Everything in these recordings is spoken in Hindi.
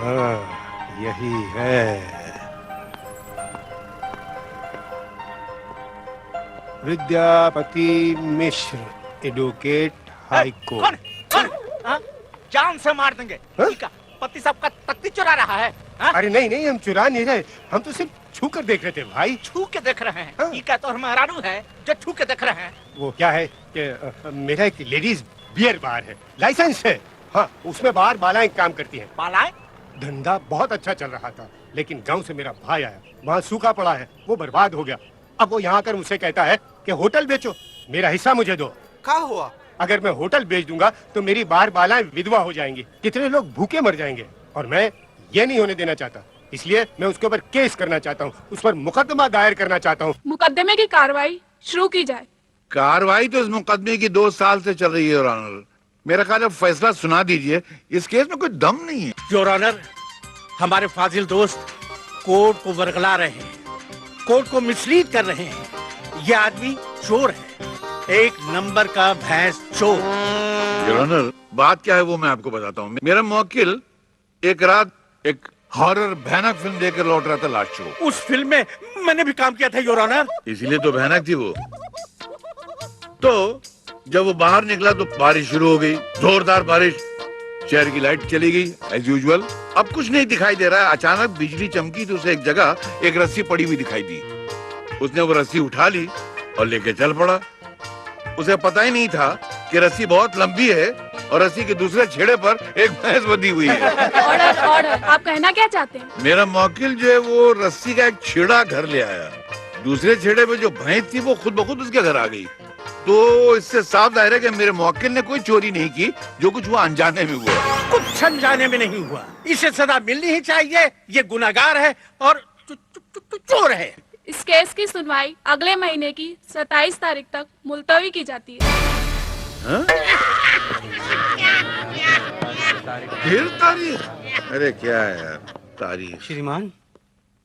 हाँ, यही है। विद्यापति मिश्र, एडवोकेट, हाई कोर्ट। कौन? जान से मार देंगे। पति साहब का तख्ती चुरा रहा है। अरे नहीं नहीं, हम चुरा नहीं रहे, हम तो सिर्फ छू कर देख रहे थे भाई। छू के देख रहे हैं? इका तो हमारा है जो छू के देख रहे हैं। वो क्या है कि मेरा एक लेडीज बियर बार है, लाइसेंस है। हाँ, उसमें बाहर बालाएं काम करती हैं। बालाएं? धंधा बहुत अच्छा चल रहा था, लेकिन गांव से मेरा भाई आया, वहाँ सूखा पड़ा है, वो बर्बाद हो गया। अब वो यहाँ आकर मुझसे कहता है कि होटल बेचो, मेरा हिस्सा मुझे दो। क्या हुआ? अगर मैं होटल बेच दूंगा तो मेरी बार बालाएं विधवा हो जाएंगी, कितने लोग भूखे मर जाएंगे, और मैं ये नहीं होने देना चाहता। इसलिए मैं उसके ऊपर केस करना चाहता हूँ, उस पर मुकदमा दायर करना चाहता हूँ। मुकदमे की कार्रवाई शुरू की जाए। कार्रवाई तो इस मुकदमे की 2 साल से चल रही है योर ऑनर। मेरा ख्याल है फैसला सुना दीजिए, इस केस में कोई दम नहीं है। योर ऑनर, हमारे फाजिल दोस्त कोर्ट को वर्गला रहे हैं, कोर्ट को मिसलीड कर रहे हैं। ये आदमी चोर है, एक नंबर का भैंस चोर। योर ऑनर, बात क्या है वो मैं आपको बताता हूँ। मेरा मुवक्किल एक रात एक हॉरर भयानक फिल्म देखकर लौट रहा था, लास्ट शो। उस फिल्म में मैंने भी काम किया था योर ऑनर। इसीलिए तो भयानक थी वो। तो जब वो बाहर निकला तो बारिश शुरू हो गई, जोरदार बारिश। शहर की लाइट चली गई एज यूजुअल। अब कुछ नहीं दिखाई दे रहा है। अचानक बिजली चमकी तो उसे एक जगह एक रस्सी पड़ी हुई दिखाई दी। उसने वो रस्सी उठा ली और लेके चल पड़ा। उसे पता ही नहीं था कि रस्सी बहुत लंबी है और रस्सी के दूसरे छेड़े पर एक भैंस बंधी हुई है। ऑर्डर ऑर्डर, आप कहना क्या चाहते हैं? मेरा मौकिल जो है वो रस्सी का एक छेड़ा घर ले आया। दूसरे छेड़े पे जो भैंस थी वो खुद ब खुद उसके घर आ गई। तो इससे साफ जाहिर है कि मेरे मौकिल ने कोई चोरी नहीं की, जो कुछ हुआ अनजाने में हुआ। कुछ अनजाने में नहीं हुआ, इसे सजा मिलनी ही चाहिए। ये गुनाहगार है और चोर है। इस केस की सुनवाई अगले महीने की 27 तारीख तक मुलतवी की जाती है। फिर तारीख? अरे क्या है यार तारीख। श्रीमान,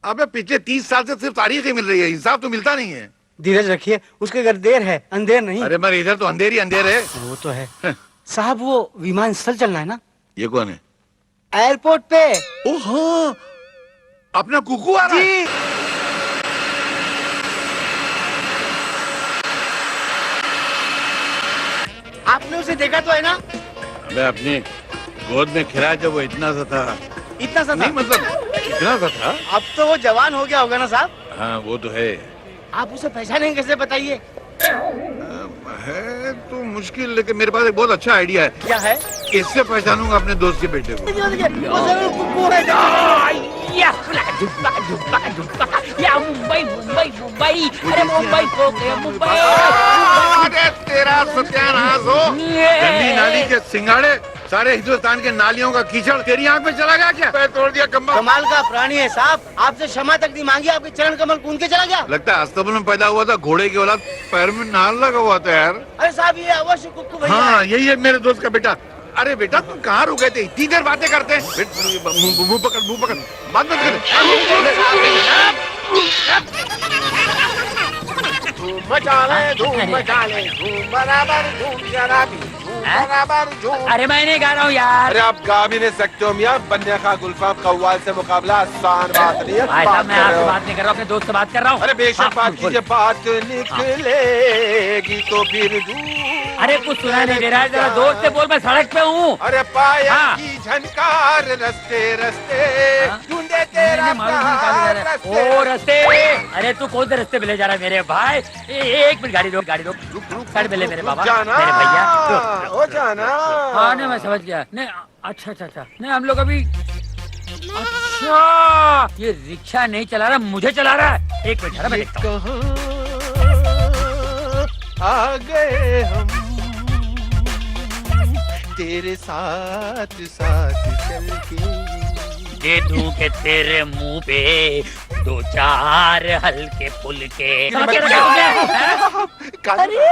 अबे पिछले 30 साल से सिर्फ तारीख ही मिल रही है, हिसाब तो मिलता नहीं है। धीरज रखिए, उसके घर देर है, अंधेर नहीं। अरे मगर इधर तो अंधेर ही अंधेर है। वो तो है। साहब, वो विमान स्थल चलना है ना? ये कौन है? एयरपोर्ट पे। ओ हाँ, अपना कुकू आ रहा है। आपने उसे देखा तो है ना? मैं अपनी गोद में खिलाया जब वो इतना सा था। इतना सा नहीं, मतलब इतना सा था। अब तो वो जवान हो गया होगा ना साहब? हाँ वो तो है। आप उसे पहचानेंगे कैसे, बताइए? है तो मुश्किल, लेकिन मेरे पास एक बहुत अच्छा आइडिया है। क्या है? इससे पहचानूंगा अपने दोस्त के बेटे को। वो जरूर कुकू है। या मुंबई मुंबई मुंबई, अरे मुंबई खो गया मुंबई। अरे तेरा सत्यानाश हो। गंदी नाली के सिंगाड़े, सारे हिंदुस्तान के नालियों का कीचड़ तेरी आंख में चला गया क्या? पैर तोड़ दिया कम्बल। कमाल का प्राणी है साहब, आपसे क्षमा तक नहीं मांगी, आपके चरण कमल कूद के चला गया। लगता है अस्तबल में पैदा हुआ था, घोड़े की औलाद, पैर में नाल लगा हुआ था यार। अरे साहब, ये अवश्य कुक्कू भैया। हाँ यही है मेरे दोस्त का बेटा। अरे बेटा तुम कहाँ रुक गए थे? इतनी देर बातें करते हैं। मुंह पकड़, बात मत कर। धूम मचा ले, धूम मचा ले, धूम बराबर धूम जरा भी, धूम बराबर धूम। अरे मैं नहीं गा रहा हूँ यार। अरे आप गा भी नहीं सकते हो मियां। बन्ने का गुल्फा कव्वाल से मुकाबला आसान बात नहीं है। भाई साहब, मैं आपसे बात नहीं कर रहा हूँ, अपने दोस्त से बात कर रहा हूँ। अरे बेशक बात कीजिए, बात निकलेगी तो फिर अरे कुछ सुना नहीं दे रहा है, जरा जोर से बोल, मैं सड़क पे हूँ। अरे पाया की झनकार रस्ते रस्ते ढूंढे तेरा ओ रस्ते। अरे तू कौन से रस्ते पे ले जा रहा है मेरे भाई? एक मिनट, गाड़ी रोक साइड में ले मेरे बाबा, मेरे भैया। हो जाना। हाँ नहीं, मैं समझ गया। नहीं अच्छा, नहीं हम लोग अभी, अच्छा ये रिक्शा नहीं चला रहा, मुझे चला रहा है। एक मिनट, मैं देखता हूँ। आ गए हम तेरे साथ चल के। दे दूं के तेरे मुंह पे 2-4 हल्के फुल्के। अरे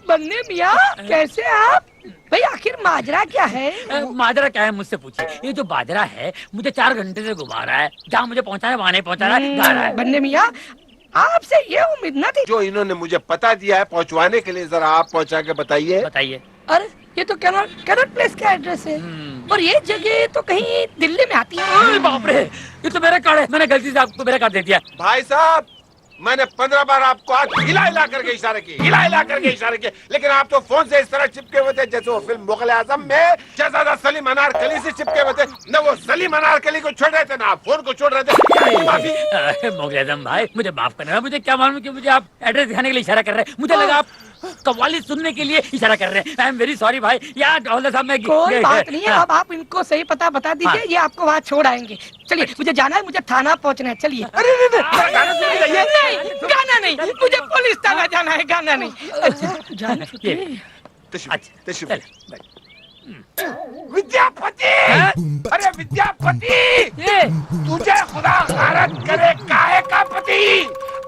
बन्ने मियाँ, कैसे आप? भाई आखिर माजरा क्या है? माजरा क्या है मुझसे पूछिए। ये जो बाजरा है मुझे 4 घंटे से घुमा रहा है, जहाँ मुझे पहुँचाना है वहाँ नहीं पहुँचा रहा है, जा रहा है। बन्ने मियाँ, आपसे ये उम्मीद न थी। जो इन्होंने मुझे पता दिया है पहुंचवाने के लिए, जरा आप पहुंचा के बताइए। बताइए। अरे ये तो कैनॉट प्लेस का एड्रेस है। और ये जगह तो कहीं दिल्ली में आती है। ओए बाप रे, ये तो मेरा कार्ड है, मैंने गलती से आपको मेरा कार्ड दे दिया। भाई साहब, मैंने 15 बार आपको आज हिला करके इशारे किए, हिला करके इशारे किए, लेकिन आप तो फोन से इस तरह चिपके हुए थे जैसे वो फिल्म मुगल आजम में शहजादा सलीम अनारकली से चिपके हुए थे। न वो सलीम अनारकली को छोड़ रहे थे, ना आप फोन को छोड़ रहे थे। माफी। मुगल आजम भाई, मुझे माफ करना, मुझे क्या मालूम कि मुझे आप एड्रेस दिखाने के लिए इशारा कर रहे हैं। मुझे लगा आप कव्वाली सुनने के लिए इशारा कर रहे हैं। आई एम वेरी सॉरी भाई। यार हवलदार साहब, मैं कोई बात नहीं है, अब आप इनको सही पता बता दीजिए, हाँ। ये आपको वहाँ छोड़ आएंगे। चलिए, मुझे जाना है, मुझे थाना पहुँचना है। चलिए। अरे नहीं, गाना नहीं, मुझे पुलिस थाना जाना है, गाना नहीं। अच्छा, जाना तशरीफ। विद्यापति, अरे विद्यापति, तुझे खुदा गारत करे काहे का पति।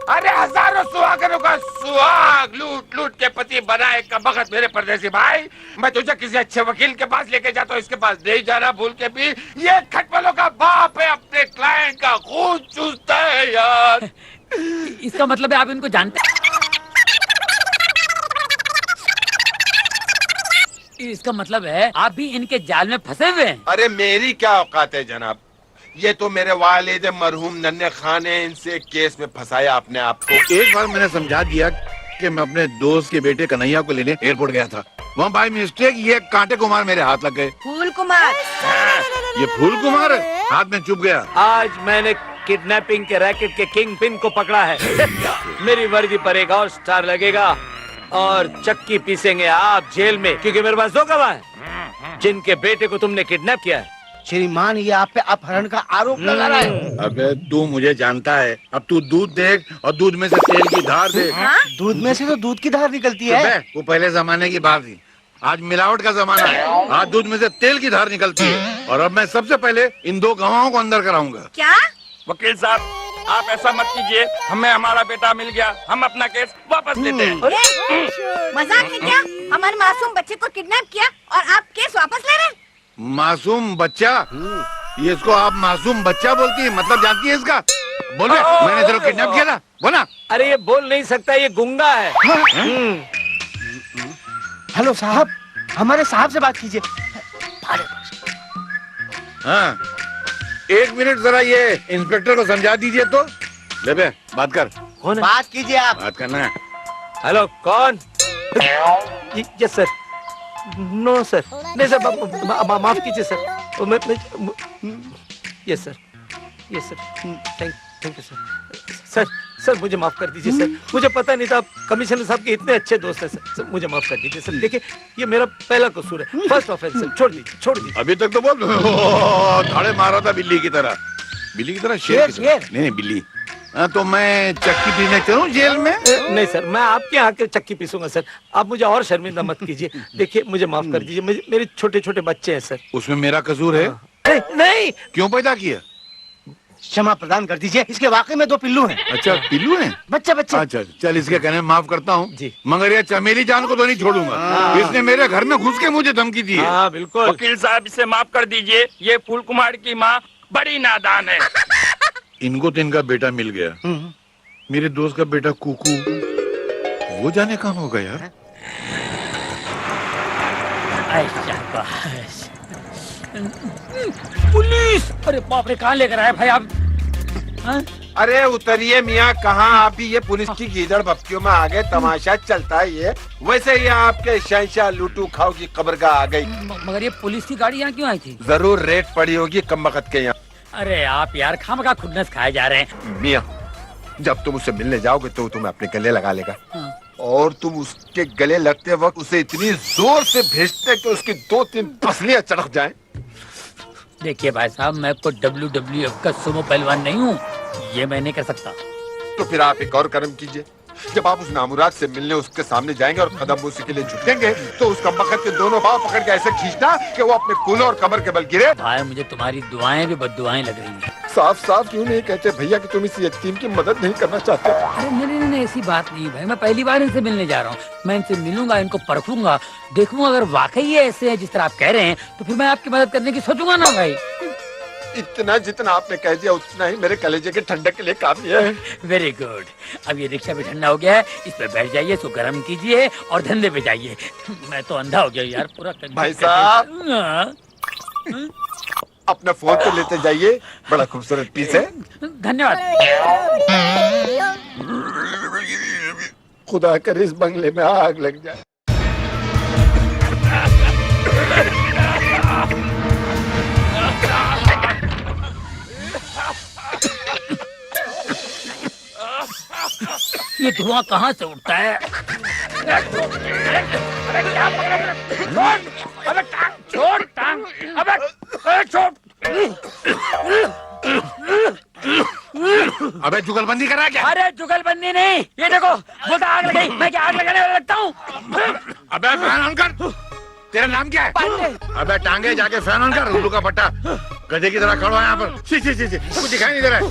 अरे हजारों सुहागनों का सुहाग लूट लूट के पति बनाए का बखत मेरे परदेसी भाई। मैं तुझे किसी अच्छे वकील के पास लेके जाता हूँ, इसके पास नहीं जाना भूल के भी। ये खटमलों का बाप है, अपने क्लाइंट का खून चूसता है यार। इसका मतलब है आप इनको जानते हैं? इसका मतलब है आप भी इनके जाल में फंसे हुए हैं। अरे मेरी क्या औकात है जनाब, ये तो मेरे वालिद मरहूम नन्हे खान ने इनसे केस में फंसाया अपने आप को। एक बार मैंने समझा दिया कि मैं अपने दोस्त के बेटे कन्हैया को लेने एयरपोर्ट गया था। वहाँ बाय मिस्टेक ये कांटे कुमार मेरे हाथ लग गए। फूल कुमार, ये फूल कुमार हाथ में चुभ गया। आज मैंने किडनैपिंग के रैकेट के किंग पिन को पकड़ा है। मेरी वर्दी पर एक और स्टार लगेगा और चक्की पीसेंगे आप जेल में, क्योंकि मेरे पास 2 गवाह हैं जिनके बेटे को तुमने किडनैप किया है। श्रीमान, ये आप पे अपहरण का आरोप लगा रहा है। अबे तू मुझे जानता है, अब तू दूध देख और दूध में से तेल की धार देख। दूध में से तो दूध की धार निकलती तो है। वो पहले जमाने की बात थी, आज मिलावट का जमाना है। आज दूध में से तेल की धार निकलती है और अब मैं सबसे पहले इन 2 गवाहों को अंदर कराऊंगा। क्या? वकील साहब, आप ऐसा मत कीजिए, हमें हमारा बेटा मिल गया, हम अपना केस वापस लेते हैं। मजाक है क्या? हमारे मासूम बच्चे को किडनैप किया और आप केस वापस ले रहे हैं? मासूम बच्चा? ये इसको आप मासूम बच्चा बोलती है, मतलब जानती है इसका? बोले मैंने तेरे को किडनैप किया था, बोला। अरे ये बोल नहीं सकता, ये गुंगा है। हेलो साहब, हमारे साहब से बात कीजिए। हाँ, 1 मिनट जरा ये इंस्पेक्टर को समझा दीजिए तो। ले बे, बात कर। कौन है? बात कीजिए आप। बात करना है। हेलो, कौन? Yes sir. नो सर, नहीं सर, माफ कीजिए sir. Yes sir, yes sir, thank you sir. Sir मुझे माफ कर दीजिए सर, मुझे पता नहीं था आप कमिश्नर साहब के इतने अच्छे दोस्त हैं सर। मुझे माफ कर दीजिए सर। देखिए, ये मेरा पहला कसूर है, फर्स्ट ऑफेंस सर। छोड़ दीजिए। अभी तक तो बोल धाड़े मारा था बिल्ली की तरह। बिल्ली की तरह? शेर की तरह? नहीं बिल्ली। हाँ, तो मैं चक्की पीने चलूं जेल में? नहीं सर, मैं आपके यहाँ के चक्की पीसूंगा सर। आप मुझे और शर्मिंदा मत कीजिए। देखिए, मुझे माफ कर दीजिए, मेरे छोटे छोटे बच्चे हैं सर। उसमें मेरा कसूर है? नहीं। क्यों पैदा किया? क्षमा प्रदान कर दीजिए, इसके वाकई में 2 पिल्लू हैं। अच्छा, पिल्लू हैं? बच्चे। अच्छा, चल इसके कहने में माफ करता हूँ जी। मगर ये चमेली जान को तो नहीं छोड़ूंगा। इसने मेरे घर में घुस के मुझे धमकी दी है। हाँ बिल्कुल। वकील साहब, इसे माफ कर दीजिए, ये फूल कुमार की माँ बड़ी नादान है। इनको तो इनका बेटा मिल गया, मेरे दोस्त का बेटा कुकू वो जाने कहाँ होगा यार। पुलिस! अरे बाप रे, कहाँ लेकर आए भाई आप? हाँ? अरे उतरिए मियाँ, कहाँ आप भी ये पुलिस की गीदड़ बप्तियों में आ गए? तमाशा चलता है ये। वैसे ये आपके शहंशाह लूटू खाओ की कब्रगाह आ गई। मगर ये पुलिस की गाड़ी यहाँ क्यों आई थी? जरूर रेट पड़ी होगी कमबख्त के यहाँ। अरे आप यार खामखा खुन्नस खाए जा रहे हैं। मियाँ, जब तुम उससे मिलने जाओगे तो तुम्हें अपने गले लगा लेगा। और तुम उसके गले लगते वक्त उसे इतनी जोर से भेजते कि उसकी 2-3 पसलियां चढ़क जाएं। देखिए भाई साहब, मैं कोई WWF का सुमो पहलवान नहीं हूँ, ये मैं नहीं कर सकता। तो फिर आप एक और कर्म कीजिए, जब आप उस नामुराद से मिलने उसके सामने जाएंगे और कदम उसी के लिए झुकेंगे तो उसका बखत के दोनों पांव पकड़ के ऐसे खींचना कि वो अपने कूल्हे और कमर के बल गिरे। भाई मुझे तुम्हारी दुआएं भी बद्दुआएं लग रही हैं। साफ साफ क्यों नहीं कहते भैया कि तुम इस यतीम की मदद नहीं करना चाहते? अरे नहीं, ऐसी बात नहीं भाई, मैं पहली बार इनसे मिलने जा रहा हूँ। मैं इनसे मिलूंगा, इनको परखूंगा, देखूंगा अगर वाकई ये ऐसे हैं जिस तरह आप कह रहे हैं तो फिर मैं आपकी मदद करने की सोचूंगा ना भाई। इतना जितना आपने कह दिया उतना ही मेरे कलेजे के ठंडक के लिए काफी है। Very good. अब ये रिक्शा भी ठंडा हो गया है, इस पे बैठ जाइए, इसको गर्म कीजिए और धंधे पे जाइए। मैं तो अंधा हो गया यार पूरा। भाई साहब, अपना फोन तो लेते जाइए, बड़ा खूबसूरत पीस है। धन्यवाद। खुदा करे इस बंगले में आग लग जाए। ये धुआं कहाँ से उठता है? अबे टांग छोड़, टांग, अबे छोड़। अबे जुगलबंदी करा क्या? अरे जुगलबंदी नहीं, ये देखो बोलता आग लगाई, मैं क्या आग लगाने वाला लगता हूँ? अबे फैन ऑन कर। तेरा नाम क्या है? अबे टांगे जाके फैन ऑन कर। उल्लू का पट्टा गधे की तरह खड़ा है यहाँ पर। सी सी सी सी कुछ दिखाई नहीं दे रहा है।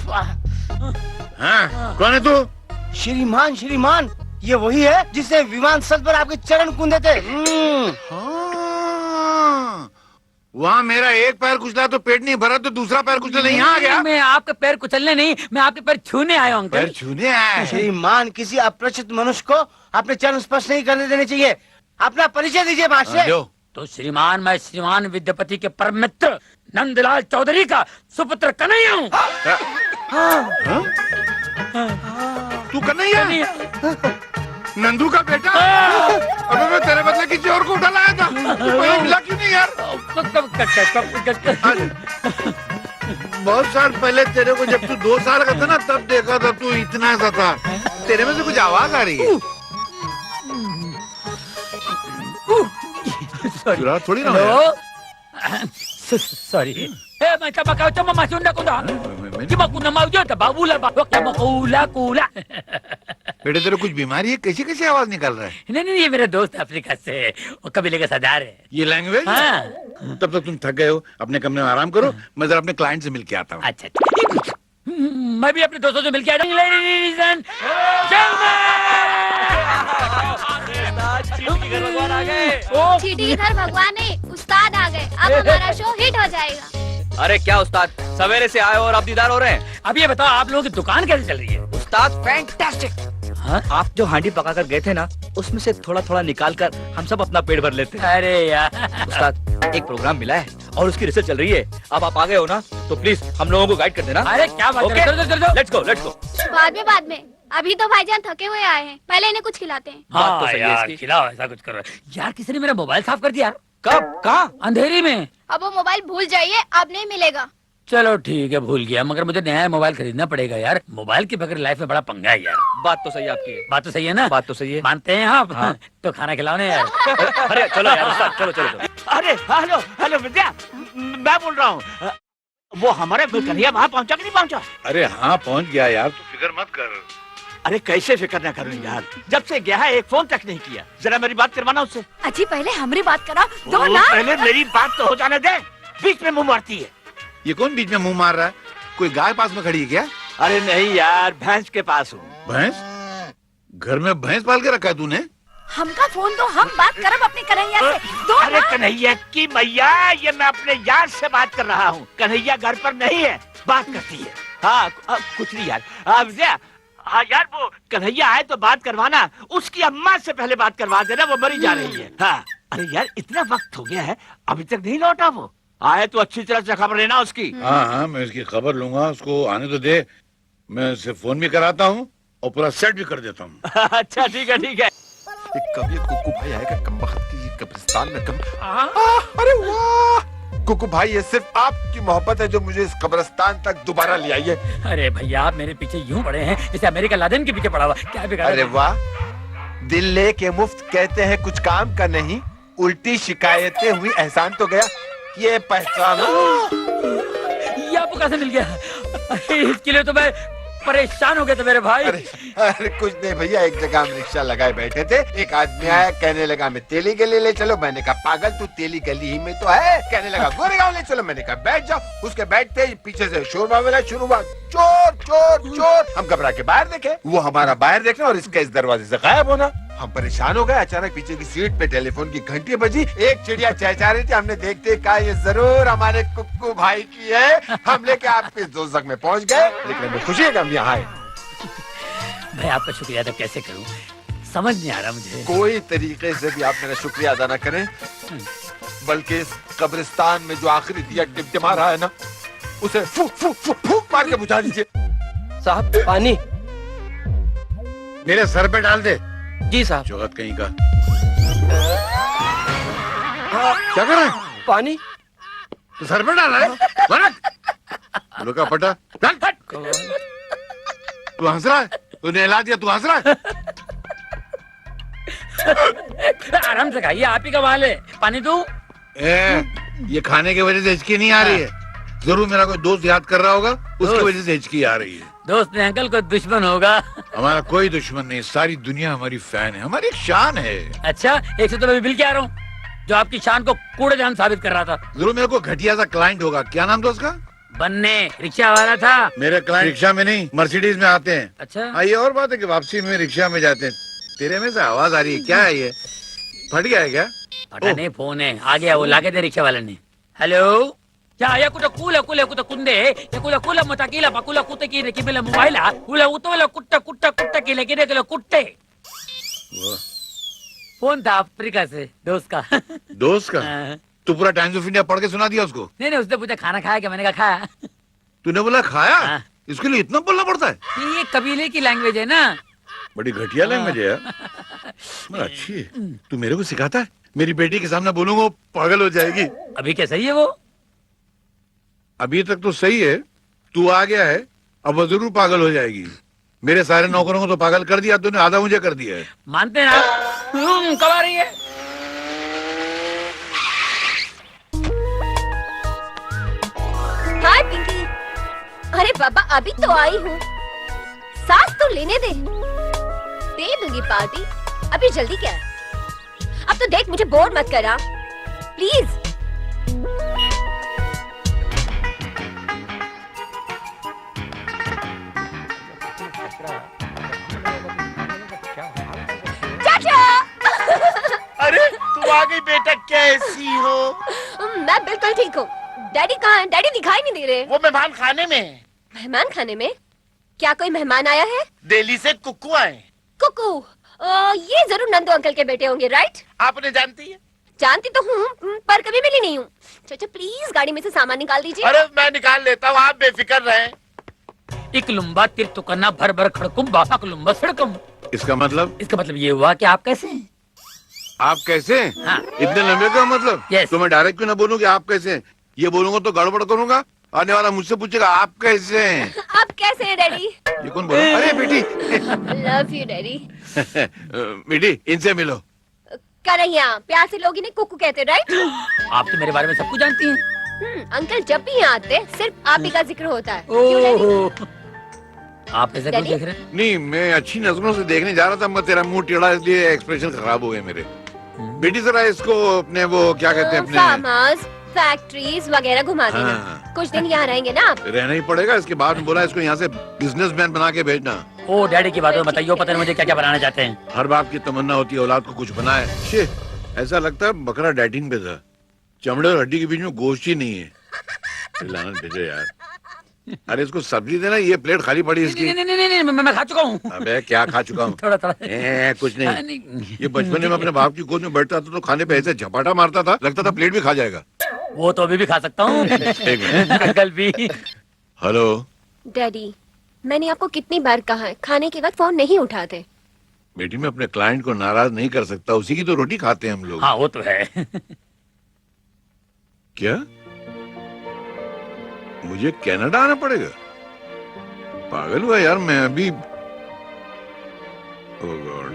हाँ, कौन है तू? श्रीमान श्रीमान, ये वही है जिसने विमान स्थल पर आपके चरण कूदे थे। हाँ, वहाँ मेरा एक पैर कुचला तो पेट नहीं भरा, तो दूसरा पैर कुचलने यहाँ आ गया। मैं आपके पैर कुचलने नहीं, मैं आपके पैर छूने आया हूँ पैर अंकल। छूने आया? श्रीमान, किसी अपरिचित मनुष्य को अपने चरण स्पर्श नहीं करने देने चाहिए। अपना परिचय दीजिए महाशय। तो श्रीमान, मैं श्रीमान विद्यापति के परम मित्र नंदलाल चौधरी का सुपुत्र कन्हैया हूँ। तू कन्हैया? नंदू का बेटा? अबे मैं तेरे बदले किसी और को उठा लाया था, कोई मिला क्यों नहीं यार? बहुत साल पहले तेरे को जब तू 2 साल का था ना, तब देखा था तू इतना सा था। तेरे में से कुछ आवाज आ रही है। चुरा थोड़ी ना हो यार। Sorry. May tabakaw ito mamasunda ko na. Di ba kuna mau jota babula ba waktu mau kula kula. बेटे तेरे कुछ बीमारी है? कैसी कैसी आवाज निकल रहा है? नहीं, ये मेरा दोस्त अफ्रीका से, वो कबीले का सरदार है। ये लैंग्वेज? हाँ। तब तक तुम थक गए हो, अपने कमरे में आराम करो। मैं जरा अपने क्लाइंट से मिल के आता हूँ। अच्छा, मैं भी अपने दोस्तों से मिल के आता हूँ। चीटी इधर भगवान नहीं, उस्ताद आ गए। अब हमारा शो हिट हो जाएगा। अरे क्या उस्ताद, सवेरे से आए और अब दीदार हो रहे हैं। अब ये बताओ, आप लोगों की दुकान कैसे चल रही है? उस्ताद फैंटास्टिक। हाँ? आप जो हांडी पका कर गए थे ना, उसमें से थोड़ा थोड़ा निकाल कर हम सब अपना पेट भर लेते हैं। अरे यार उस्ताद, एक प्रोग्राम मिला है और उसकी रिसर्च चल रही है। अब आप आ गए हो ना, तो प्लीज हम लोगों को गाइड कर देना। अरे क्या बात कर रहे हो? Let's go. बाद में। अभी तो भाईजान थके हुए आए हैं, पहले इन्हें कुछ खिलाते हैं। बात तो सही है यार, इसकी। खिलाओ, ऐसा कुछ करो यार। किसी ने मेरा मोबाइल साफ कर दिया यार। कब? कहाँ? अंधेरी में। अब वो मोबाइल भूल जाइए, अब नहीं मिलेगा। चलो ठीक है, भूल गया, मगर मुझे नया मोबाइल खरीदना पड़ेगा यार। मोबाइल के बगैर लाइफ में बड़ा पंगा है यार। बात तो सही है आपकी। बात तो सही है ना? बात तो सही है। मानते हैं आप? हाँ। तो खाना खिलाओ यार। अरे चलो यार उस्ताद, चलो। अरे हेलो विद्या, मैं बोल रहा हूँ। वो हमारे कन्हैया वहाँ पहुँचा कि नहीं पहुँचा? अरे हाँ, पहुँच गया यार, तू फिक्र मत कर। अरे कैसे फिक्र न करूँ यार, जब से गया है एक फोन तक नहीं किया। जरा मेरी बात करवाना उससे। अजी पहले हमारी बात करा दो ना। पहले मेरी बात तो हो जाने दे, बीच में मुंह मारती है। ये कौन बीच में मुंह मार रहा है? कोई गाय पास में खड़ी है क्या? अरे नहीं यार, भैंस के पास हूँ। भैंस? घर में भैंस पाल के रखा है तूने? हमका फोन तो हम बात करब अपने कन्हैया से। दो अरे ना। कन्हैया की मैया, ये मैं अपने यार से बात कर रहा हूँ। कन्हैया घर पर नहीं है, बात करती है। हाँ कुछ नहीं यार। विजया, हाँ यार, वो कन्हैया आए तो बात करवाना। उसकी अम्मा से पहले बात करवा देना, वो मरी जा रही है। हाँ। अरे यार, इतना वक्त हो गया है, अभी तक नहीं लौटा वो। आए तो अच्छी तरह से खबर लेना उसकी। हाँ, मैं उसकी खबर लूंगा, उसको आने तो दे। मैं उसे फोन भी कराता हूँ और पूरा सेट भी कर देता हूँ। अच्छा ठीक है। कब ये कुकू भाई आएगा कमबख्त की कब्रिस्तान में कम। अरे वाह कुकू भाई, ये सिर्फ आपकी मोहब्बत है जो मुझे इस कब्रिस्तान तक दोबारा ले आई है। अरे भैया, आप मेरे पीछे यूं पड़े हैं जैसे अमेरिका लादेन के पीछे पड़ा हुआ। क्या बिगाड़ा? अरे वाह, दिल लेके मुफ्त कहते हैं कुछ काम का नहीं, उल्टी शिकायतें हुई एहसान तो गया। ये पहचानो। ये आपको कैसे मिल गया? इसके लिए तो मैं परेशान हो गया था मेरे भाई। अरे कुछ नहीं भैया, एक जगह हम रिक्शा लगाए बैठे थे, एक आदमी आया, कहने लगा मैं तेली गली ले चलो। मैंने कहा पागल, तू तेली गली ही में तो है। कहने लगा गोरेगांव ले चलो। मैंने कहा बैठ जाओ। उसके बैठते ही पीछे से शोरबा मिला, शुरू हुआ चोर चोर चोर। हम घबरा के बाहर देखे, वो हमारा बाहर देखना और इसका इस दरवाजे से गायब होना। हम परेशान हो गए। अचानक पीछे की सीट पे टेलीफोन की घंटी बजी, एक चिड़िया चहचहा रही थी। हमने देखते कहा ये जरूर हमारे कुक्कू भाई की है। हम लेके आपके दोजख में पहुंच गए, लेकिन हमें खुशी है कि हम यहाँ आए। भाई आपका शुक्रिया अदा कैसे करूं, समझ नहीं आ रहा मुझे। कोई तरीके से भी आप मेरा शुक्रिया अदा न करें बल्कि इस कब्रिस्तान में जो आखिरी दिया टिमटिमा रहा है ना, उसे फूक फूक फूक फूक मार के बुझा दीजिए। साहब पानी। मेरे सर पे डाल दे। जी साहब। जोहत कहीं का। क्या कर रहा है? पानी तो सर पे डाला है? बोलो का पटा डाल। तू हंस रहा है? तूने हिला दिया, तू हंस रहा है? आराम से खाइए, आप ही का माल है। पानी दूं? ये खाने की वजह से हिचकी नहीं आ रही है। जरूर मेरा कोई दोस्त याद कर रहा होगा, उसकी वजह से हिचकी आ रही है। दोस्त ने अंकल को दुश्मन होगा। हमारा कोई दुश्मन नहीं, सारी दुनिया हमारी फैन है, हमारी एक शान है। अच्छा, एक से तो मैं बिल के आ रहा हूँ, जो आपकी शान को कूड़ेदान साबित कर रहा था। जरूर मेरे को घटिया सा क्लाइंट होगा। क्या नाम था उसका? बनने, रिक्शा वाला था। मेरे क्लाइंट रिक्शा में नहीं, मर्सिडीज में आते हैं। अच्छा। हाँ, ये और बात है कि वापसी में रिक्शा में जाते हैं। तेरे में से आवाज आ रही है, क्या है ये? फट गया है क्या? फटा नहीं, फोन है, आ गया वो, लाके दे रिक्शा वाले ने। हेलो, क्या या कुछ कूला कूले कुछ कुंदे या कुला कुला मताकीला पकुला कुत्ते की की मेला मोबाइल कुला उतोला कुट्टा कुट्टा कुट्टा की लेके दे कुट्टे। फोन था अफ्रीका से, दोस्त का। दोस्त का? तू पूरा टाइम्स ऑफ इंडिया पढ़ के सुना दिया उसको? नहीं, उसने पूछा खाना खाया क्या, मैंने कहा खाया। तूने बोला खाया? इसके लिए इतना बोलना पड़ता है? ये कबीले की लैंग्वेज है ना। बड़ी घटिया लैंग्वेज है यार। मगर अच्छी है। तू मेरे को सिखाता है? मेरी बेटी के सामने बोलूंगा वो पागल हो जाएगी। अभी क्या सही है वो? अभी तक तो सही है, तू आ गया है, अब वो जरूर पागल हो जाएगी। मेरे सारे नौकरों को तो पागल कर दिया तूने, आधा मुझे कर दिया है। मानते ना? कब आ रही है? हाय पिंकी। अरे बाबा, अभी तो आई हूँ, सांस तो लेने दे दूंगी पार्टी। अभी जल्दी क्या है? अब तो देख, मुझे बोर मत करा प्लीज। चाचा। अरे तू आ गई बेटा, कैसी हो? मैं बिल्कुल ठीक हूँ। डैडी कहाँ हैं? डैडी दिखाई नहीं दे रहे। वो मेहमान खाने में। मेहमान खाने में? क्या कोई मेहमान आया है? दिल्ली से कुक्कू आए। कुकू? ये जरूर नंदू अंकल के बेटे होंगे, राइट? आपने जानती है? जानती तो हूँ, पर कभी मिली नहीं हूँ। चाचा प्लीज गाड़ी में से सामान निकाल दीजिए। अरे मैं निकाल लेता हूँ, आप बेफिक्र रहें। एक लुम्बा तिर तो करना भर भर खड़कुम बापा लुम्बा सड़कम। इसका मतलब? इसका मतलब ये हुआ कि आप कैसे हैं? आप कैसे हैं? हाँ। इतने लंबे का मतलब? Yes. तो मैं डायरेक्ट क्यों ना बोलूं कि आप कैसे हैं? ये बोलूंगा तो गड़बड़ करूंगा, आने वाला मुझसे पूछेगा आप कैसे हैं? आप कैसे हैं डैडी? ये कौन बोला? अरे बेटी। Love you daddy. बेटी इनसे मिलो। करैया, प्यार से लोग इन्हें कुकू कहते, राइट? आप तो मेरे बारे में सब कुछ जानती हैं। अंकल जब भी यहाँ आते सिर्फ आप ही का जिक्र होता है। क्यों डैडी? आप ऐसे क्यों देख रहे हैं? नहीं, मैं अच्छी नजरों से देखने जा रहा था, मैं तेरा मुंह टेढ़ा इसलिए एक्सप्रेशन खराब हो गए मेरे। बेटी जरा इसको अपने वो क्या कहते हैं, अपने फार्म हाउस, फैक्ट्रीज वगैरह घुमा देना। हाँ। कुछ दिन यहाँ रहेंगे ना आप? रहना ही पड़ेगा। इसके बाद में बोला इसको यहाँ से बिजनेसमैन बना के भेजना। ओ डैडी की बात बताइए, पता नहीं मुझे क्या क्या बनाना चाहते हैं। हर बाप की तमन्ना होती है औलाद को कुछ बनाए। शे, ऐसा लगता है बकरा डाइटिंग पे था, चमड़े और हड्डी के बीच में गोश्त ही नहीं है। लानत भेजो यार। अरे इसको सब्जी देना, ये प्लेट खाली पड़ी इसकी। नहीं नहीं नहीं, मैं खा चुका हूँ। अबे क्या खा चुका हूँ? थोड़ा थोड़ा। कुछ नहीं। ये बचपन में अपने बाप की गोद में बैठता था तो खाने पे ऐसे झपाटा मारता था, लगता था प्लेट भी खा जाएगा। वो तो अभी भी खा सकता हूँ। एक मिनट। कल भी। हेलो डैडी, मैंने आपको कितनी बार कहा है खाने के वक्त फोन नहीं उठाते। बेटी, मैं अपने क्लाइंट को नाराज नहीं कर सकता, उसी की तो रोटी खाते हैं हम लोग। हाँ वो तो है। क्या मुझे कनाडा आना पड़ेगा? पागल हुआ यार मैं अभी। ओह गॉड,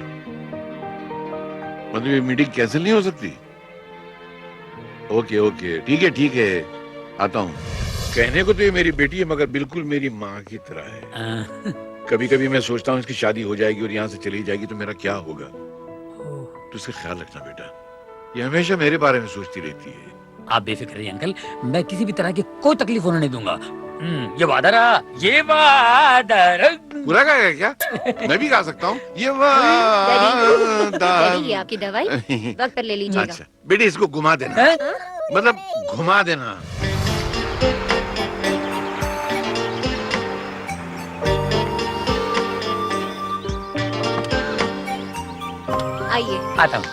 मतलब ये मीटिंग कैंसिल नहीं हो सकती? ओके ओके, ठीक है, आता हूँ। कहने को तो ये मेरी बेटी है मगर बिल्कुल मेरी माँ की तरह है। कभी कभी मैं सोचता हूँ इसकी शादी हो जाएगी और यहाँ से चली जाएगी तो मेरा क्या होगा। तो इसका ख्याल रखना बेटा, ये हमेशा मेरे बारे में सोचती रहती है। आप बेफिक्र रहिए अंकल, मैं किसी भी तरह की कोई तकलीफ होने नहीं दूंगा। ये वादा रहा, ये वादा रहा। पूरा गाएगा क्या? मैं भी गा सकता हूँ ये डैडी, ये आपकी दवाई वक्त पर ले लीजिएगा। अच्छा बेटी, इसको घुमा देना। मतलब घुमा देना। आइए। आता हूँ।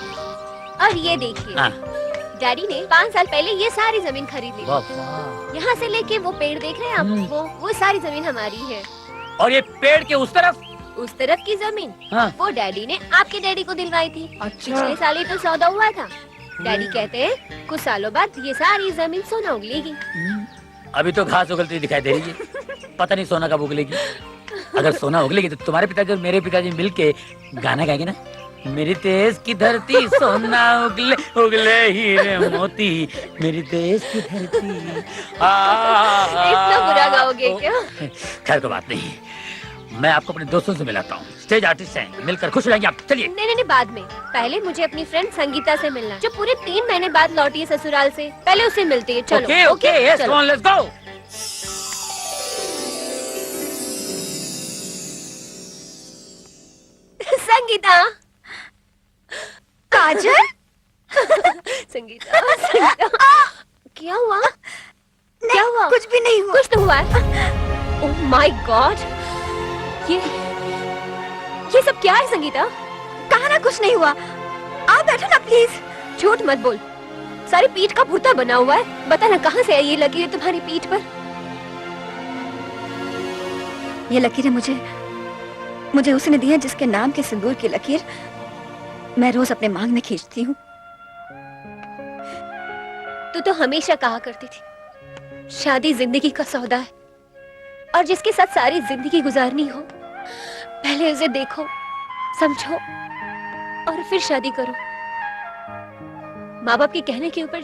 और ये देखिए, डैडी ने 5 साल पहले ये सारी जमीन खरीद ली। यहाँ से लेके वो पेड़ देख रहे हैं आप, वो सारी जमीन हमारी है। और ये पेड़ के उस तरफ की जमीन हाँ। वो डैडी ने आपके डैडी को दिलवाई थी। अच्छा। पिछले साल ही तो सौदा हुआ था। डैडी कहते हैं कुछ सालों बाद ये सारी जमीन सोना उगलेगी। अभी तो घास उगलती दिखाई दे रही है, पता नहीं सोना कब उगलेगी। अगर सोना उगलेगी तो तुम्हारे पिताजी और मेरे पिताजी मिलके गाना गाएंगे ना, मेरी देश की धरती सोना उगले उगले हीरे मोती, मेरी देश की धरती। इतना बुरा गाओगे क्या? खैर कोई बात नहीं, मैं आपको अपने दोस्तों से मिलाता हूँ, स्टेज आर्टिस्ट हैं, मिलकर खुश रहेंगे आप। चलिए। नहीं, बाद में। पहले मुझे अपनी फ्रेंड संगीता से मिलना, जो पूरे 3 महीने बाद लौटी है ससुराल से। पहले उससे मिलते हैं। चलो। Okay, yes, come on, let's go. Sangeeta. Kajal. Sangeeta. क्या हुआ? क्या हुआ? कुछ भी नहीं हुआ। कुछ तो हुआ है। ओह माय गॉड, ये सब क्या है संगीता? कहा ना कुछ नहीं हुआ। आप बैठो ना प्लीज। झूठ मत बोल, सारी पीठ का भूता बना हुआ है। बता ना कहाँ से ये लकीर तुम्हारी पीठ पर? ये लकीरें मुझे उसने दी है जिसके नाम के सिंदूर की लकीर मैं रोज अपने मांग में खींचती हूँ। तू तो हमेशा कहा करती थी शादी जिंदगी का सौदा है, और जिसके साथ सारी जिंदगी गुजारनी हो पहले उसे देखो, समझो और फिर शादी करो। माँ बाप के कहने के ऊपर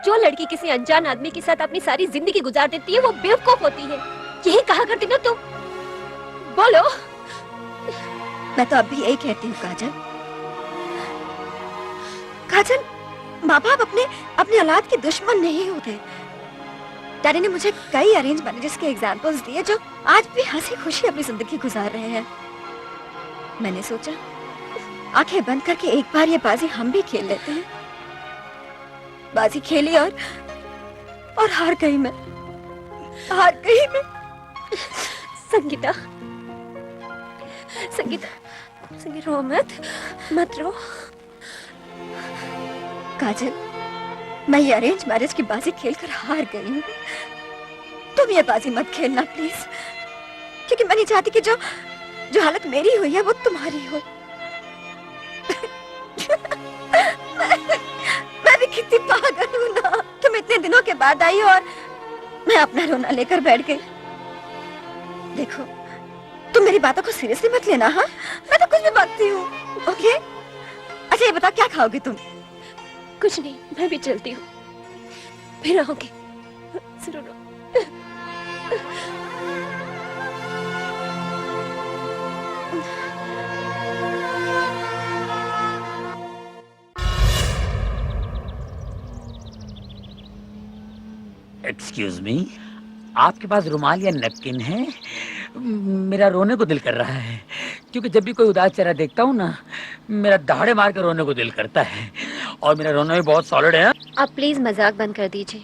जो लड़की किसी अनजान आदमी के साथ अपनी सारी जिंदगी गुजार देती है वो बेवकूफ होती है। यही कहा करती ना तुम। बोलो। मैं तो अब भी यही कहती हूँ काजल। काजल, माँ बाप अपने औलाद के दुश्मन नहीं होते। डैडी ने मुझे कई अरेंज मैरिजेस के एग्जाम्पल्स दिए जो आज भी हंसी खुशी अपनी जिंदगी गुजार रहे हैं। मैंने सोचा आंखें बंद करके एक बार ये बाजी हम भी खेल लेते हैं। बाजी खेली और हार गई मैं। संगीता, रो मत रो। काजल, मैं ये अरेंज मैरिज की बाजी खेलकर हार गई हूँ। तुम ये बाजी मत खेलना प्लीज, क्योंकि मैं नहीं चाहती कि जो हालत मेरी हुई है वो तुम्हारी हो। मैं भी कितनी पागल हूँ ना। तुम इतने दिनों के बाद आई और मैं अपना रोना लेकर बैठ गई। देखो, तुम मेरी बातों को सीरियसली मत लेना। हाँ, मैं तो कुछ भी बातती हूँ। ओके? अच्छा ये बताओ क्या खाओगी तुम? कुछ नहीं, मैं भी चलती हूँ, फिर आओगे। सुनो। एक्सक्यूज मी, आपके पास रुमाल या नैपकिन है? मेरा रोने को दिल कर रहा है, क्योंकि जब भी कोई उदास चेहरा देखता हूँ ना, मेरा दहाड़े मार कर रोने को दिल करता है, और मेरा रोना भी बहुत सॉलिड है। आप प्लीज मजाक बंद कर दीजिए।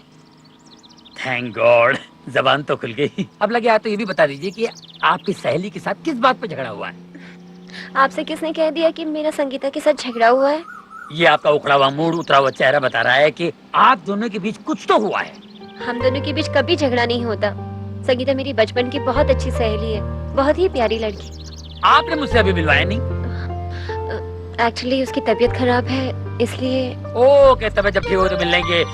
थैंक गॉड, जबान तो खुल गई। अब लगे आप तो ये भी बता दीजिए कि आपकी सहेली के साथ किस बात पे झगड़ा हुआ है? आपसे किसने कह दिया कि मेरा संगीता के साथ झगड़ा हुआ है? ये आपका उखड़ा हुआ मूड, उतरा हुआ चेहरा बता रहा है कि आप दोनों के बीच कुछ तो हुआ है। हम दोनों के बीच कभी झगड़ा नहीं होता। संगीता मेरी बचपन की बहुत अच्छी सहेली है, बहुत ही प्यारी लड़की। आपने मुझसे अभी मिलवाया नहीं? एक्चुअली उसकी तबीयत खराब है, इसलिए। ओके, तबीयत जब ठीक हो तो मिल लेंगे।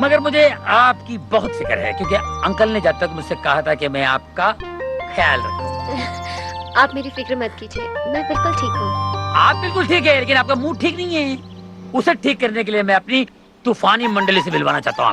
मगर मुझे आपकी बहुत फिक्र है, क्योंकि अंकल ने जब तक मुझसे कहा था कि मैं आपका ख्याल रखूं। आप मेरी फिक्र मत कीजिए, मैं बिल्कुल ठीक हूँ। आप बिल्कुल ठीक है, लेकिन आपका मूड ठीक नहीं है। उसे ठीक करने के लिए मैं अपनी तूफानी मंडली से मिलवाना चाहता हूँ।